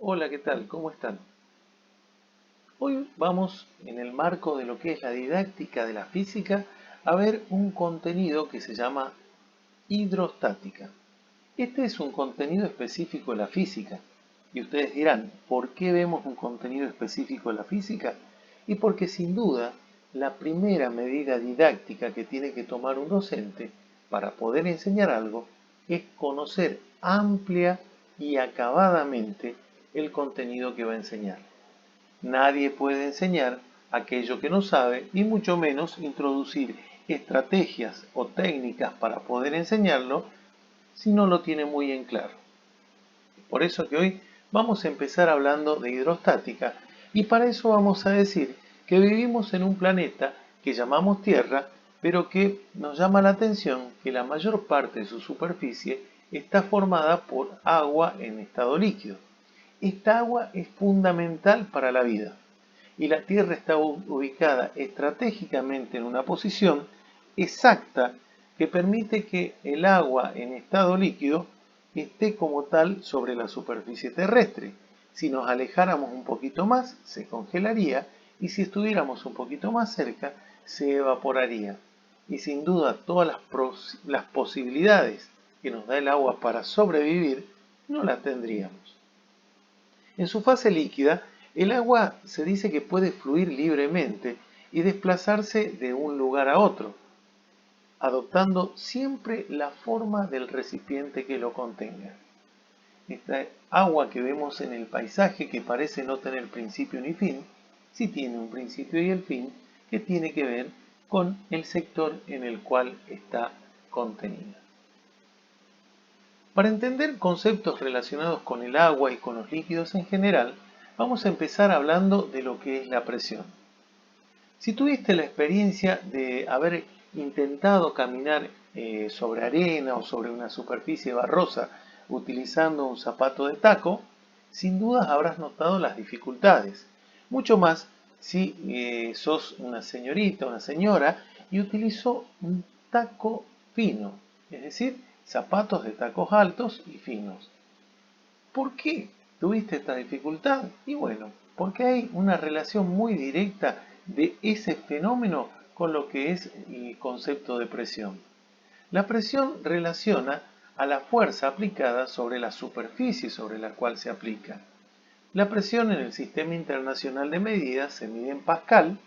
Hola, ¿qué tal? ¿Cómo están? Hoy vamos, en el marco de lo que es la didáctica de la física, a ver un contenido que se llama hidrostática. Este es un contenido específico de la física. Y ustedes dirán, ¿por qué vemos un contenido específico de la física? Y porque sin duda, la primera medida didáctica que tiene que tomar un docente para poder enseñar algo es conocer amplia y acabadamente el contenido que va a enseñar. Nadie puede enseñar aquello que no sabe y mucho menos introducir estrategias o técnicas para poder enseñarlo si no lo tiene muy en claro. Por eso que hoy vamos a empezar hablando de hidrostática y para eso vamos a decir que vivimos en un planeta que llamamos Tierra, pero que nos llama la atención que la mayor parte de su superficie está formada por agua en estado líquido. Esta agua es fundamental para la vida y la Tierra está ubicada estratégicamente en una posición exacta que permite que el agua en estado líquido esté como tal sobre la superficie terrestre. Si nos alejáramos un poquito más, se congelaría y si estuviéramos un poquito más cerca, se evaporaría. Y sin duda todas las posibilidades que nos da el agua para sobrevivir no las tendríamos. En su fase líquida, el agua se dice que puede fluir libremente y desplazarse de un lugar a otro, adoptando siempre la forma del recipiente que lo contenga. Esta agua que vemos en el paisaje que parece no tener principio ni fin, sí tiene un principio y el fin que tiene que ver con el sector en el cual está contenida. Para entender conceptos relacionados con el agua y con los líquidos en general, vamos a empezar hablando de lo que es la presión. Si tuviste la experiencia de haber intentado caminar sobre arena o sobre una superficie barrosa utilizando un zapato de taco, sin dudas habrás notado las dificultades. Mucho más si sos una señorita, una señora y utilizó un taco fino, es decir, zapatos de tacos altos y finos. ¿Por qué tuviste esta dificultad? Y bueno, porque hay una relación muy directa de ese fenómeno con lo que es el concepto de presión. La presión relaciona a la fuerza aplicada sobre la superficie sobre la cual se aplica. La presión en el Sistema Internacional de Medidas se mide en pascal,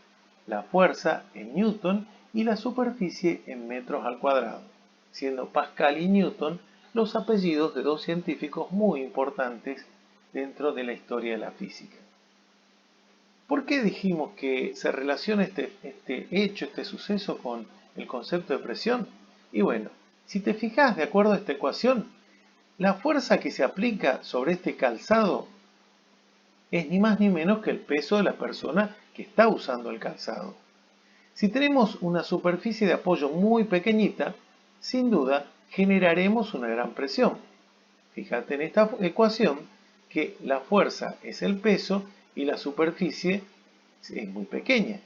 la fuerza en newton y la superficie en metros al cuadrado, siendo Pascal y Newton los apellidos de dos científicos muy importantes dentro de la historia de la física. ¿Por qué dijimos que se relaciona este hecho, este suceso con el concepto de presión? Y bueno, si te fijas de acuerdo a esta ecuación, la fuerza que se aplica sobre este calzado es ni más ni menos que el peso de la persona que está usando el calzado. Si tenemos una superficie de apoyo muy pequeñita, sin duda generaremos una gran presión. Fíjate en esta ecuación que la fuerza es el peso y la superficie es muy pequeña.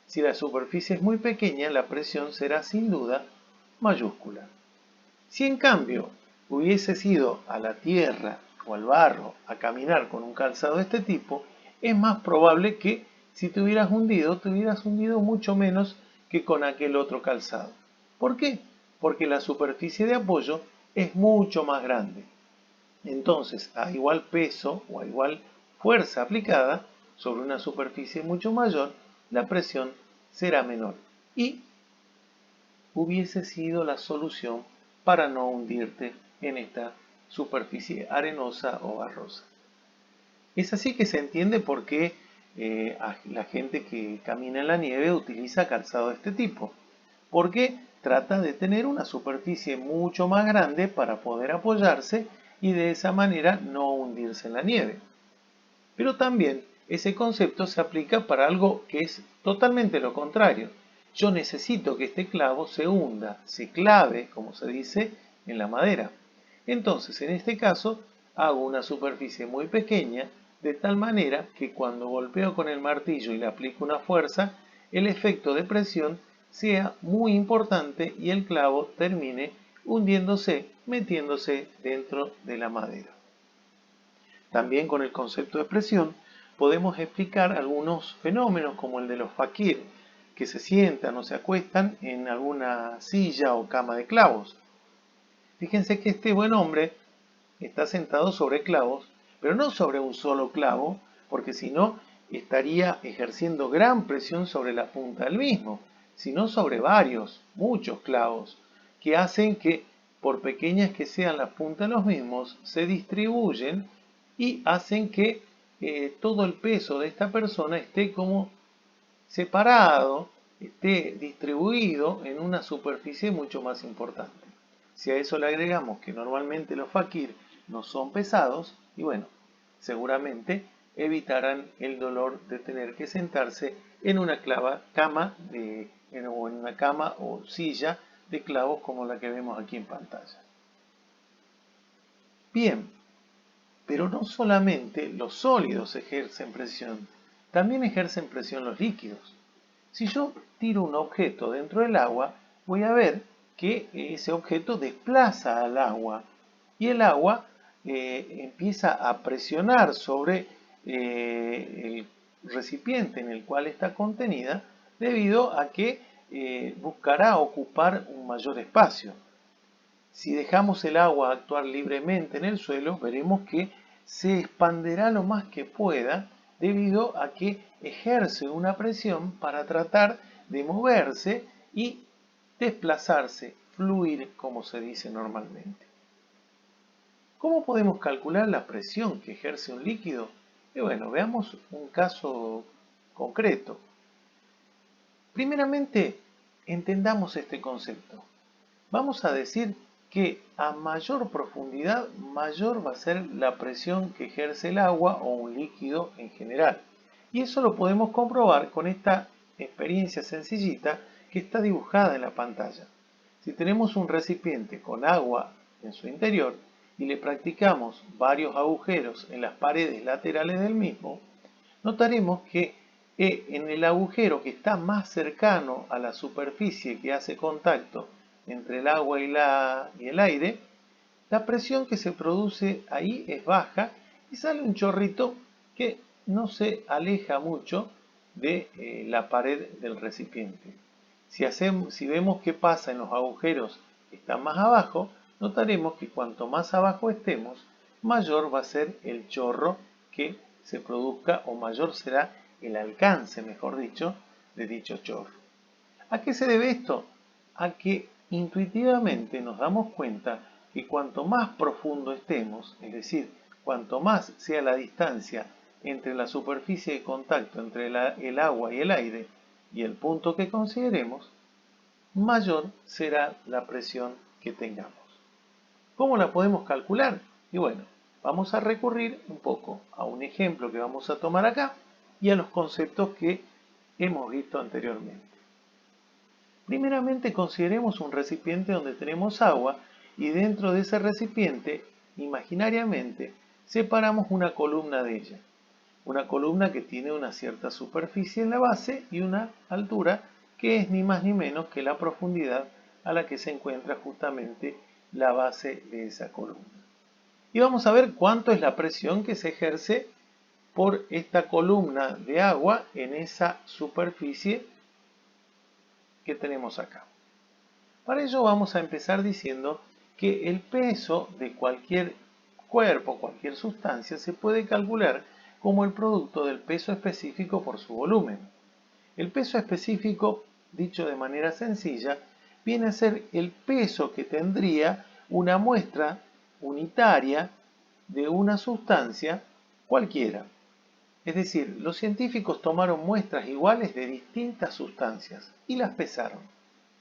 Si la superficie es muy pequeña, la presión será sin duda mayúscula. Si en cambio hubieses ido a la tierra o al barro a caminar con un calzado de este tipo, es más probable que si te hubieras hundido mucho menos que con aquel otro calzado. ¿Por qué? Porque la superficie de apoyo es mucho más grande. Entonces, a igual peso o a igual fuerza aplicada sobre una superficie mucho mayor, la presión será menor y hubiese sido la solución para no hundirte en esta superficie arenosa o barrosa. Es así que se entiende por qué la gente que camina en la nieve utiliza calzado de este tipo, porque trata de tener una superficie mucho más grande para poder apoyarse y de esa manera no hundirse en la nieve. Pero también ese concepto se aplica para algo que es totalmente lo contrario. Yo necesito que este clavo se hunda, se clave, como se dice, en la madera. Entonces, en este caso, hago una superficie muy pequeña, de tal manera que cuando golpeo con el martillo y le aplico una fuerza, el efecto de presión sea muy importante y el clavo termine hundiéndose, metiéndose dentro de la madera. También con el concepto de presión podemos explicar algunos fenómenos como el de los fakir, que se sientan o se acuestan en alguna silla o cama de clavos. Fíjense que este buen hombre está sentado sobre clavos, pero no sobre un solo clavo, porque si no estaría ejerciendo gran presión sobre la punta del mismo, sino sobre varios, muchos clavos, que hacen que, por pequeñas que sean las puntas de los mismos, se distribuyen y hacen que todo el peso de esta persona esté como separado, esté distribuido en una superficie mucho más importante. Si a eso le agregamos que normalmente los fakir no son pesados, y bueno, seguramente evitarán el dolor de tener que sentarse en una cama o en una cama o silla de clavos como la que vemos aquí en pantalla. Bien, pero no solamente los sólidos ejercen presión, también ejercen presión los líquidos. Si yo tiro un objeto dentro del agua, voy a ver que ese objeto desplaza al agua y el agua empieza a presionar sobre el recipiente en el cual está contenida debido a que buscará ocupar un mayor espacio. Si dejamos el agua actuar libremente en el suelo, veremos que se expanderá lo más que pueda debido a que ejerce una presión para tratar de moverse y desplazarse, fluir, como se dice normalmente. ¿Cómo podemos calcular la presión que ejerce un líquido? Y bueno, veamos un caso concreto. Primeramente, entendamos este concepto. Vamos a decir que a mayor profundidad, mayor va a ser la presión que ejerce el agua o un líquido en general. Y eso lo podemos comprobar con esta experiencia sencillita que está dibujada en la pantalla. Si tenemos un recipiente con agua en su interior y le practicamos varios agujeros en las paredes laterales del mismo, notaremos que en el agujero que está más cercano a la superficie que hace contacto entre el agua y el aire, la presión que se produce ahí es baja y sale un chorrito que no se aleja mucho de la pared del recipiente. Si vemos qué pasa en los agujeros que están más abajo, notaremos que cuanto más abajo estemos, mayor va a ser el chorro que se produzca o mayor será el alcance, mejor dicho, de dicho chorro. ¿A qué se debe esto? A que intuitivamente nos damos cuenta que cuanto más profundo estemos, es decir, cuanto más sea la distancia entre la superficie de contacto entre el agua y el aire y el punto que consideremos, mayor será la presión que tengamos. ¿Cómo la podemos calcular? Y bueno, vamos a recurrir un poco a un ejemplo que vamos a tomar acá y a los conceptos que hemos visto anteriormente. Primeramente consideremos un recipiente donde tenemos agua y dentro de ese recipiente, imaginariamente, separamos una columna de ella. Una columna que tiene una cierta superficie en la base y una altura que es ni más ni menos que la profundidad a la que se encuentra justamente la base de esa columna. Y vamos a ver cuánto es la presión que se ejerce por esta columna de agua en esa superficie que tenemos acá. Para ello vamos a empezar diciendo que el peso de cualquier cuerpo, cualquier sustancia, se puede calcular como el producto del peso específico por su volumen. El peso específico, dicho de manera sencilla, viene a ser el peso que tendría una muestra unitaria de una sustancia cualquiera. Es decir, los científicos tomaron muestras iguales de distintas sustancias y las pesaron,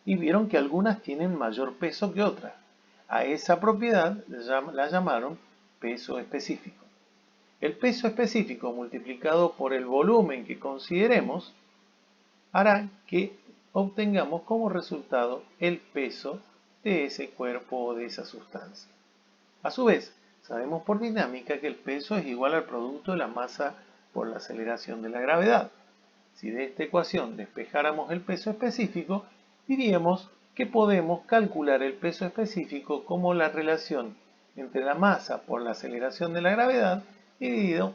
y vieron que algunas tienen mayor peso que otras. A esa propiedad la llamaron peso específico. El peso específico multiplicado por el volumen que consideremos hará que obtengamos como resultado el peso de ese cuerpo o de esa sustancia. A su vez, sabemos por dinámica que el peso es igual al producto de la masa por la aceleración de la gravedad. Si de esta ecuación despejáramos el peso específico, diríamos que podemos calcular el peso específico como la relación entre la masa por la aceleración de la gravedad dividido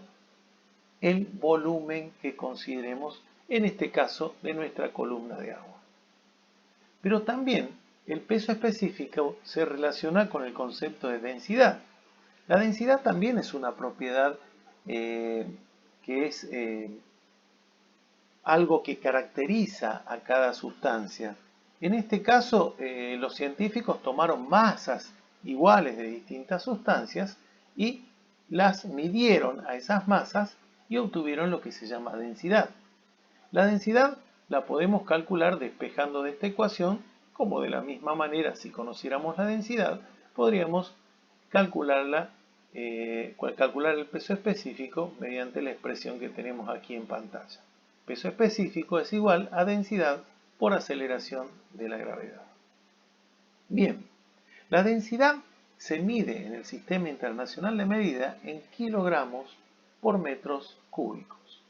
el volumen que consideremos, en este caso, de nuestra columna de agua. Pero también el peso específico se relaciona con el concepto de densidad. La densidad también es una propiedad que es algo que caracteriza a cada sustancia. En este caso, los científicos tomaron masas iguales de distintas sustancias y las midieron a esas masas y obtuvieron lo que se llama densidad. La densidad la podemos calcular despejando de esta ecuación, como de la misma manera, si conociéramos la densidad, podríamos calcular el peso específico mediante la expresión que tenemos aquí en pantalla. Peso específico es igual a densidad por aceleración de la gravedad. Bien, la densidad se mide en el Sistema Internacional de Medida en kilogramos por metros cúbicos.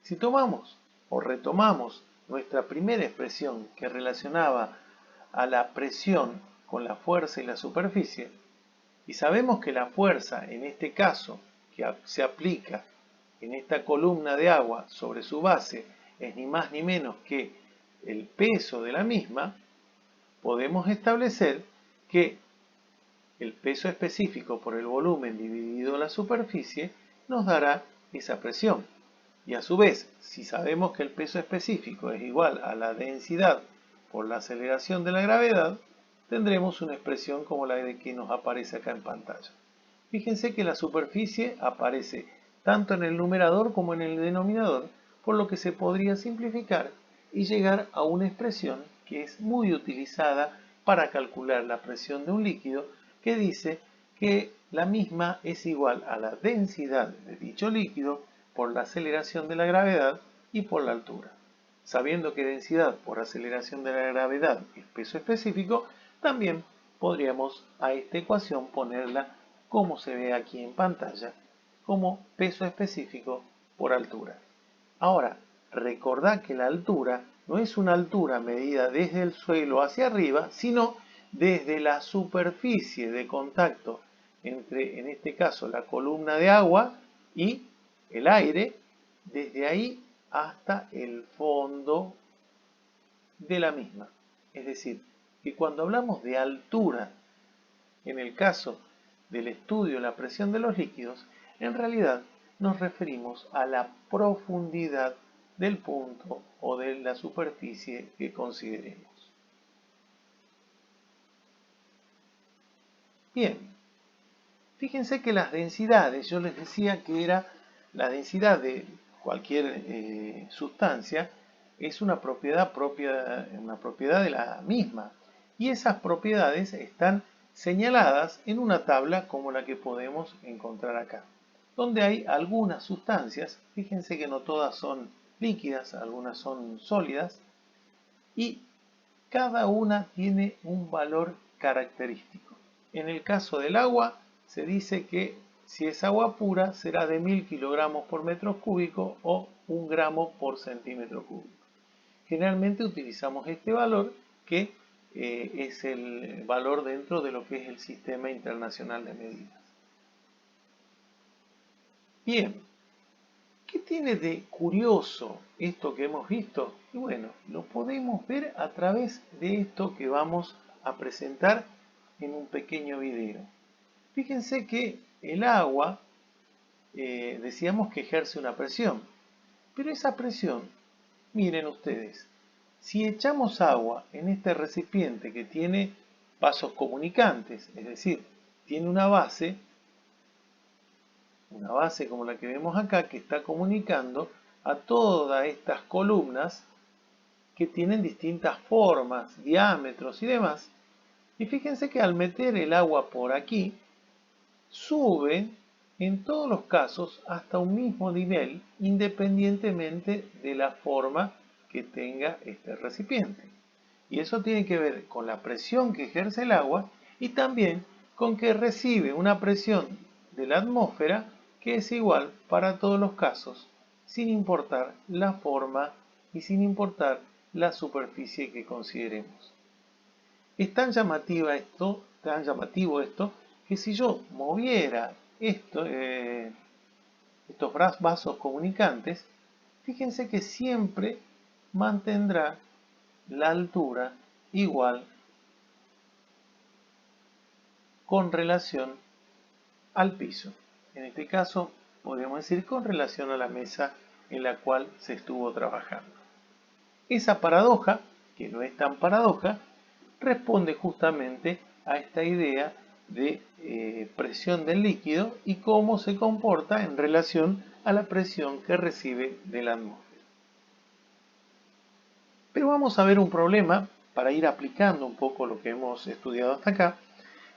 Si tomamos o retomamos nuestra primera expresión que relacionaba a la presión con la fuerza y la superficie, y sabemos que la fuerza en este caso que se aplica en esta columna de agua sobre su base es ni más ni menos que el peso de la misma, podemos establecer que el peso específico por el volumen dividido la superficie nos dará esa presión. Y a su vez, si sabemos que el peso específico es igual a la densidad por la aceleración de la gravedad, tendremos una expresión como la de que nos aparece acá en pantalla. Fíjense que la superficie aparece tanto en el numerador como en el denominador, por lo que se podría simplificar y llegar a una expresión que es muy utilizada para calcular la presión de un líquido, que dice que la misma es igual a la densidad de dicho líquido por la aceleración de la gravedad y por la altura. Sabiendo que densidad por aceleración de la gravedad es peso específico, también podríamos a esta ecuación ponerla como se ve aquí en pantalla, como peso específico por altura. Ahora, recordad que la altura no es una altura medida desde el suelo hacia arriba, sino desde la superficie de contacto entre, en este caso, la columna de agua y el aire, desde ahí hasta el fondo de la misma. Es decir, que cuando hablamos de altura, en el caso del estudio de la presión de los líquidos, en realidad nos referimos a la profundidad del punto o de la superficie que consideremos. Bien, fíjense que las densidades, yo les decía que era la densidad de cualquier sustancia, es una propiedad propia, una propiedad de la misma. Y esas propiedades están señaladas en una tabla como la que podemos encontrar acá, donde hay algunas sustancias, fíjense que no todas son líquidas, algunas son sólidas, y cada una tiene un valor característico. En el caso del agua, se dice que si es agua pura será de 1000 kilogramos por metro cúbico o 1 gramo por centímetro cúbico. Generalmente utilizamos este valor que es el valor dentro de lo que es el Sistema Internacional de Medidas. Bien, ¿qué tiene de curioso esto que hemos visto? Y bueno, lo podemos ver a través de esto que vamos a presentar en un pequeño video. Fíjense que el agua, decíamos que ejerce una presión, pero esa presión, miren ustedes, si echamos agua en este recipiente que tiene vasos comunicantes, es decir, tiene una base como la que vemos acá, que está comunicando a todas estas columnas que tienen distintas formas, diámetros y demás. Y fíjense que al meter el agua por aquí, sube en todos los casos hasta un mismo nivel, independientemente de la forma que tenga este recipiente. Y eso tiene que ver con la presión que ejerce el agua y también con que recibe una presión de la atmósfera que es igual para todos los casos, sin importar la forma y sin importar la superficie que consideremos. Es tan llamativo esto, que si yo moviera estos vasos comunicantes, fíjense que siempre mantendrá la altura igual con relación al piso. En este caso, podríamos decir con relación a la mesa en la cual se estuvo trabajando. Esa paradoja, que no es tan paradoja, responde justamente a esta idea de presión del líquido y cómo se comporta en relación a la presión que recibe de la atmósfera. Pero vamos a ver un problema para ir aplicando un poco lo que hemos estudiado hasta acá,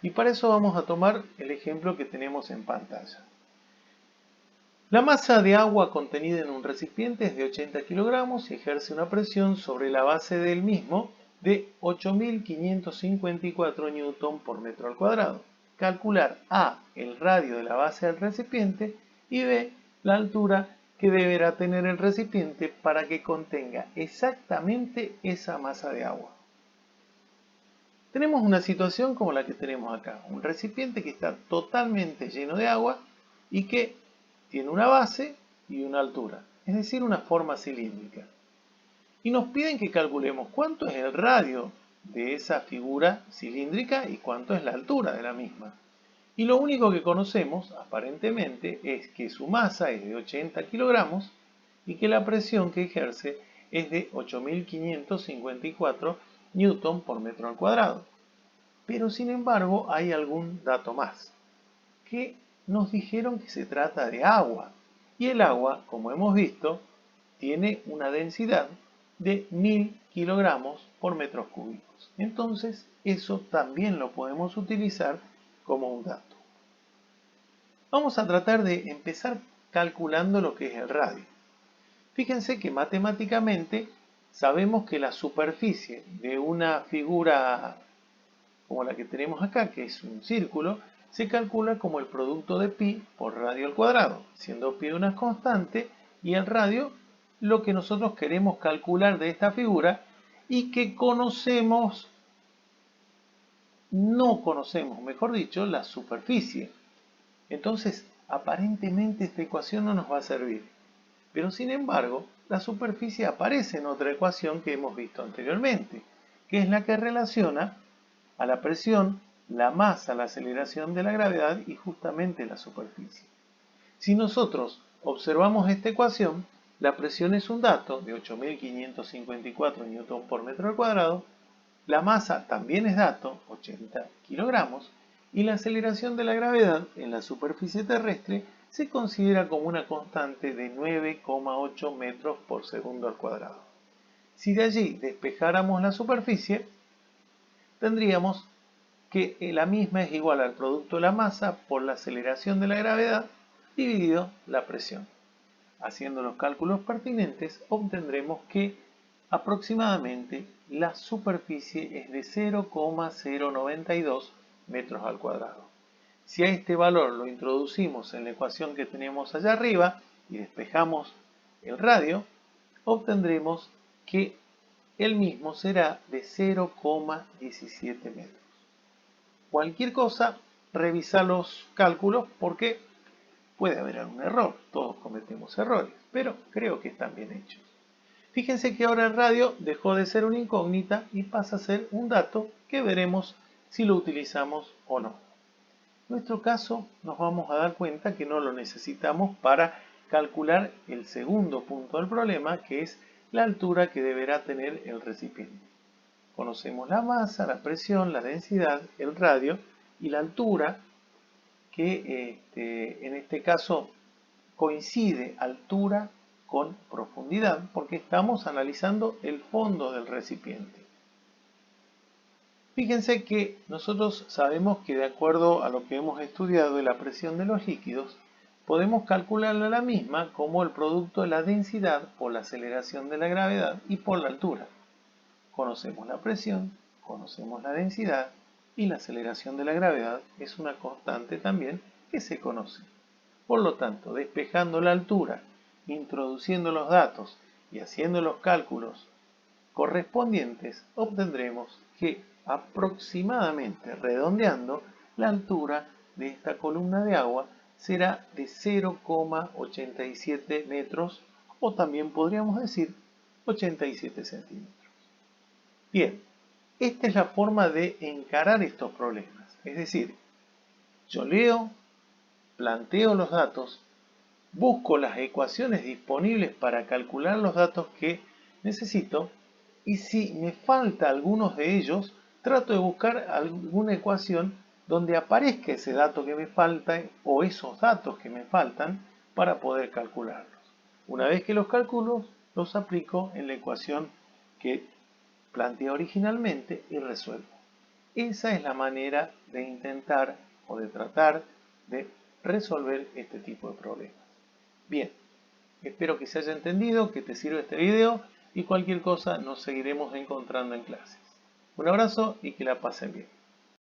y para eso vamos a tomar el ejemplo que tenemos en pantalla. La masa de agua contenida en un recipiente es de 80 kilogramos y ejerce una presión sobre la base del mismo de 8.554 newton por metro al cuadrado. Calcular A, el radio de la base del recipiente, y B, la altura que deberá tener el recipiente para que contenga exactamente esa masa de agua. Tenemos una situación como la que tenemos acá, un recipiente que está totalmente lleno de agua y que tiene una base y una altura, es decir, una forma cilíndrica. Y nos piden que calculemos cuánto es el radio de esa figura cilíndrica y cuánto es la altura de la misma. Y lo único que conocemos, aparentemente, es que su masa es de 80 kilogramos y que la presión que ejerce es de 8.554 newton por metro al cuadrado. Pero sin embargo hay algún dato más, que nos dijeron que se trata de agua. Y el agua, como hemos visto, tiene una densidad de 1000 kilogramos por metros cúbicos. Entonces, eso también lo podemos utilizar como un dato. Vamos a tratar de empezar calculando lo que es el radio. Fíjense que matemáticamente sabemos que la superficie de una figura como la que tenemos acá, que es un círculo, se calcula como el producto de pi por radio al cuadrado, siendo pi una constante y el radio lo que nosotros queremos calcular de esta figura y que no conocemos, mejor dicho, la superficie. Entonces, aparentemente esta ecuación no nos va a servir. Pero sin embargo, la superficie aparece en otra ecuación que hemos visto anteriormente, que es la que relaciona a la presión, la masa, la aceleración de la gravedad y justamente la superficie. Si nosotros observamos esta ecuación, la presión es un dato de 8.554 newton por metro al cuadrado, la masa también es dato, 80 kilogramos, y la aceleración de la gravedad en la superficie terrestre se considera como una constante de 9,8 metros por segundo al cuadrado. Si de allí despejáramos la superficie, tendríamos que la misma es igual al producto de la masa por la aceleración de la gravedad dividido la presión. Haciendo los cálculos pertinentes, obtendremos que aproximadamente la superficie es de 0,092 metros al cuadrado. Si a este valor lo introducimos en la ecuación que tenemos allá arriba y despejamos el radio, obtendremos que el mismo será de 0,17 metros. Cualquier cosa, revisa los cálculos porque puede haber algún error. Todos cometemos errores, pero creo que están bien hechos. Fíjense que ahora el radio dejó de ser una incógnita y pasa a ser un dato que veremos si lo utilizamos o no. En nuestro caso nos vamos a dar cuenta que no lo necesitamos para calcular el segundo punto del problema, que es la altura que deberá tener el recipiente. Conocemos la masa, la presión, la densidad, el radio y la altura, que en este caso coincide altura con profundidad porque estamos analizando el fondo del recipiente. Fíjense que nosotros sabemos que de acuerdo a lo que hemos estudiado de la presión de los líquidos, podemos calcularla la misma como el producto de la densidad por la aceleración de la gravedad y por la altura. Conocemos la presión, conocemos la densidad y la aceleración de la gravedad es una constante también que se conoce. Por lo tanto, despejando la altura, introduciendo los datos y haciendo los cálculos correspondientes, obtendremos que aproximadamente, redondeando, la altura de esta columna de agua será de 0,87 metros o también podríamos decir 87 centímetros. Bien, esta es la forma de encarar estos problemas. Es decir, yo leo, planteo los datos, busco las ecuaciones disponibles para calcular los datos que necesito y si me falta algunos de ellos, trato de buscar alguna ecuación donde aparezca ese dato que me falta o esos datos que me faltan para poder calcularlos. Una vez que los calculo, los aplico en la ecuación que planteé originalmente y resuelvo. Esa es la manera de intentar o de tratar de resolver este tipo de problemas. Bien, espero que se haya entendido, que te sirva este video y cualquier cosa nos seguiremos encontrando en clases. Un abrazo y que la pasen bien.